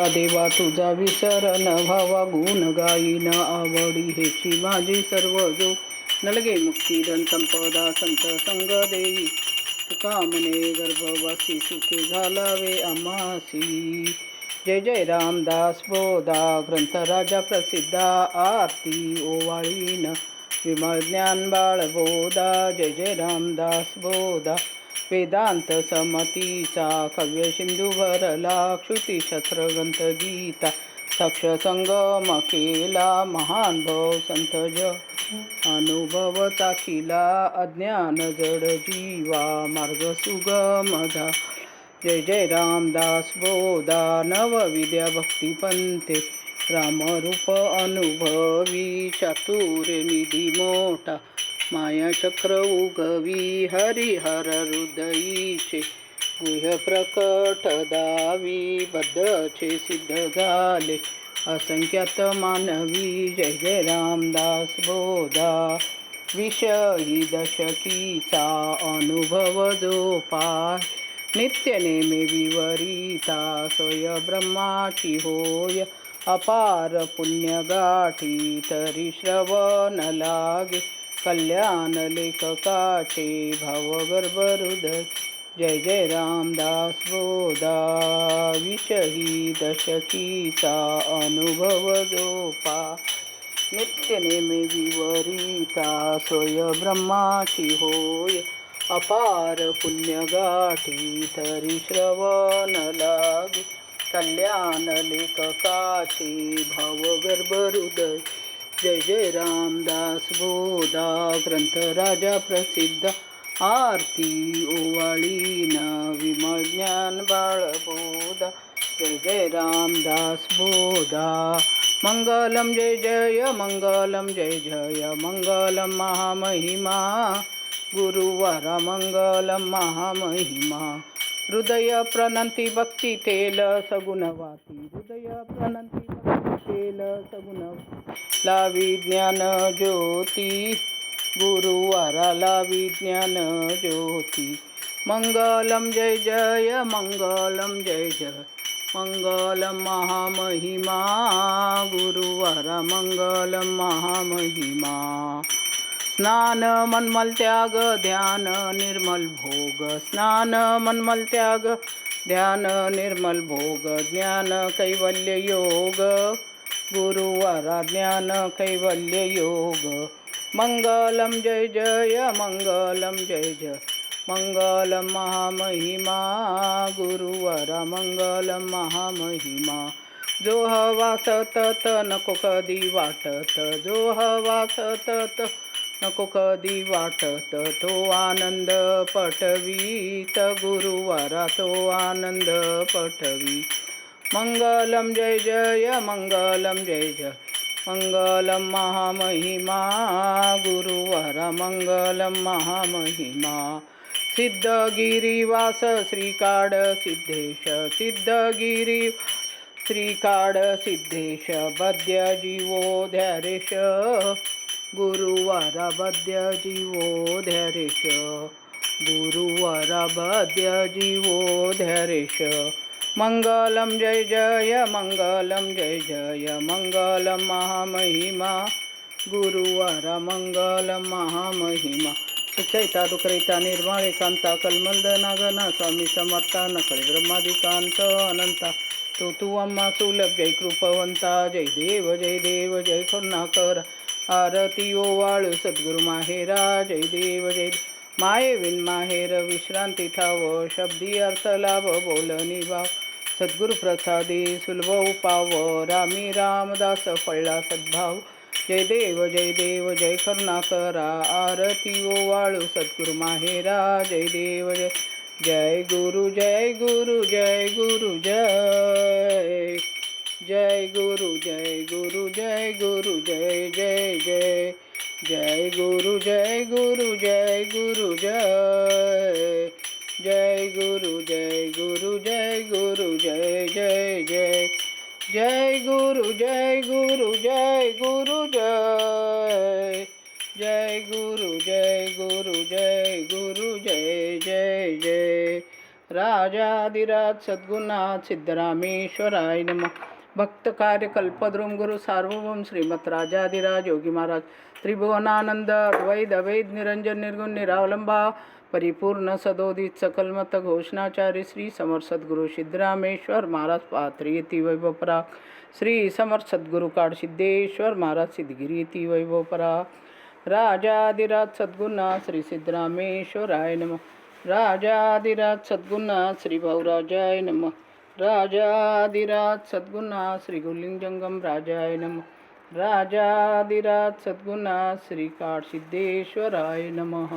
देवा तुझा विसर न व्हावा, गुण गायीन आवडी हेची माझी सर्व जो. नलगे मुक्ती धन संपदा संत संग देई, तुका म्हणे गर्भवासी सुखे घालावे आमासी. जय जय रामदास बोधा ग्रंथ राजा प्रसिद्धा, आरती ओवाळीन विमळ ज्ञान बाळबोधा. जय जय रामदास बोधा वेदांत समतीचा, काव्य सिंधू भरला क्षुती शस्त्र ग्रंथ गीता. साक्ष संगम केला महान भव संत ज, अनुभव चाखिला अज्ञान जड जीवा, मार्ग सुगम झाला. जय जय रामदास बोधा नवविद्या भक्ती पंथे, रामरूप अनुभवी चातुर्य निधी मोठा. माया चक्र उगवी हरिहर हृदयीचे, गुह्य प्रकट दावी बद्धचे सिद्ध झाले असंख्यात मानवी. जय जय रामदास बोधा विषयी दशकीचा अनुभव जो पाय, नित्य नेमे विवरिता सोय ब्रह्माची होय. अपार पुण्य गाठी तरी श्रवण लागे, कल्याण लेखकाचे भावगर्भ हृदय. जय जय रामदास बोधा विषयी दशकीचा अनुभव जो पा, नित्य नेमे विवरिता सोय ब्रह्माची होय. अपार पुण्य गाठी तरी श्रवण लागे, कल्याण लेखकाचे भावगर्भ हृदय. जय जय रामदास बोधा ग्रंथ राजा प्रसिद्ध, आरती ओवाळीन विमळ ज्ञान बाळबोधा. जय जय रामदास बोधा मंगलम जय जय मंगलम जय जय मंगलम महामहिमा, गुरुवारा मंगलम महामहिमा. हृदय प्रणंती भक्ती तेल सगुणवाती, हृदय प्रणंती भक्ती तेल सगुणवाती. लावी ज्ञान ज्योती गुरुवाराला विज्ञान ज्योती. मंगलम जय जय मंगलम जय जय मंगलम महामहिमा, गुरुवारा मंगलम महामहिमा. स्नान मनमल त्याग ध्यान निर्मल भोग, स्नान मनमल त्याग ध्यान निर्मल भोग. ज्ञान कैवल्य योग गुरुवारा ज्ञान कैवल्य योग. मंगलम जय जय मंगलम जय जय मंगलम महामहिमा, गुरुवारा मंगलम महामहिमा. जो हवा सतत नको कधी वाटत, जो हवा सतत नको कधी वाटत, तो आनंद पटवीत गुरुवारा तो आनंद पटवी. मंगलम जय जय मंगलम जय जय मंगलम महामहिमा, गुरुवारा मंगलम महामहिमा. सिद्धगिरीवास श्रीकाड सिद्धेश, सिद्धगिरी श्रीकाड सिद्धेश. बद्य जीवो ध्यारेश गुरुवारा बद्य जीवो ध्यारेश, गुरुवारा बद्य जीवो ध्यारेश. मंगलम जय जय मंगलम जय जय मंगलम महामहिमा, गुरुवारा मंगलम महामहिमा. सुचैता दुखरिता निर्मळ एकांता, कलमंदना गणा स्वामी समर्था. नकळे ब्रह्मादिकांत अनंता, तो तू अम्मा सुलभ जय कृपवंता. जय देव जय करुणाकर, आरती ओवाळू सद्गुरु माहेरा. जय देव माये विन माहेर विश्रांती ठाव, शब्दी अर्थ लाभ बोलणी भाव. सद्गुरु प्रसादी सुलभ उपाव, रामी रामदास फळला सद्भाव. जय देव जय करुणाकरा, आरती ओवाळू सद्गुरु माहेरा. जय देव जय गुरु जय गुरु जय गुरु जय. जय गुरु जय गुरु जय गुरु जय जय जय. जय गुरु जय गुरु जय गुरु जय. जय गुरु जय गुरु जय गुरु जय जय जय. जय गुरु जय गुरु जय गुरु जय. जय गुरु जय गुरु जय गुरु जय जय जय. राजाधिराज सद्गुणाथ सिद्धरामेश्वराय नमः. भक्त कार्य कल्पद्रुम गुरु सार्वभौम श्रीमत राजाधिराज योगी महाराज त्रिभुवनानंद अद्वैत अवैध निरंजन निर्गुण निरावलंबा परिपूर्ण सदोदित सकलमत घोषणाचार्य श्री समर्थ सद्गुरु सिद्धरामेश्वर महाराज पात्री येती वैभव पराग. श्री समर्थ सद्गुरु काळ सिद्धेश्वर महाराज सिद्धगिरी येती वैभव पराग. राजाधिराज सद्गुरुनाथ श्री सिद्धरामेश्वराय नमः. राजाधिराज सद्गुरुनाथ श्री भाऊराजाय नमः. राजाधिराज सद्गुरुनाथ श्री गुलिंजंगम राजाय नमः. राजाधिराज सद्गुरुनाथ श्री काळ सिद्धेश्वराय नमः.